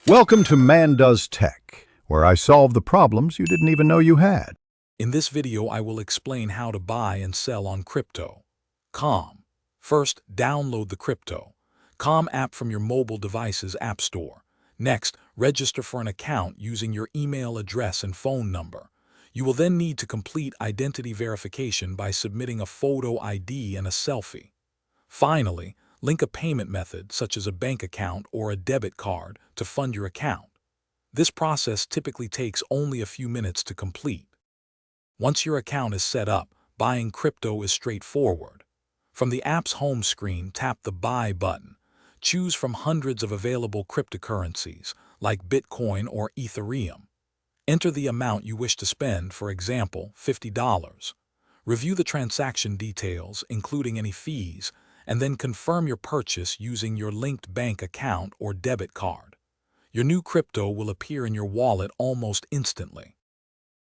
Welcome to Man Does Tech, where I solve the problems you didn't even know you had. In this video, I will explain how to buy and sell on Crypto.com. First, download the Crypto.com app from your mobile device's app store. Next, register for an account using your email address and phone number. You will then need to complete identity verification by submitting a photo ID and a selfie. Finally, link a payment method such as a bank account or a debit card to fund your account. This process typically takes only a few minutes to complete. Once your account is set up, buying crypto is straightforward. From the app's home screen, tap the Buy button. Choose from hundreds of available cryptocurrencies, like Bitcoin or Ethereum. Enter the amount you wish to spend, for example, $50. Review the transaction details, including any fees, and then confirm your purchase using your linked bank account or debit card. Your new crypto will appear in your wallet almost instantly.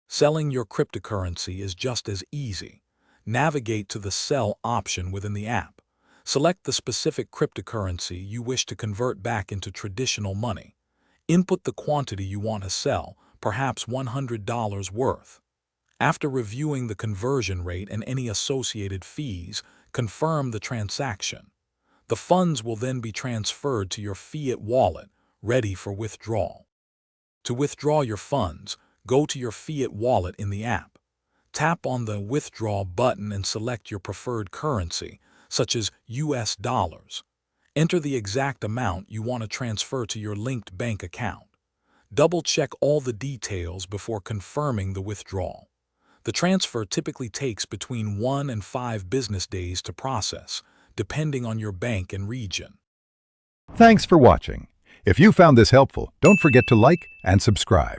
Selling your cryptocurrency is just as easy. Navigate to the Sell option within the app. Select the specific cryptocurrency you wish to convert back into traditional money. Input the quantity you want to sell, perhaps $100 worth. After reviewing the conversion rate and any associated fees, confirm the transaction. The funds will then be transferred to your fiat wallet, ready for withdrawal. To withdraw your funds, go to your fiat wallet in the app. Tap on the Withdraw button and select your preferred currency, such as US dollars. Enter the exact amount you want to transfer to your linked bank account. Double-check all the details before confirming the withdrawal. The transfer typically takes between 1 and 5 business days to process, depending on your bank and region. Thanks for watching. If you found this helpful, don't forget to like and subscribe.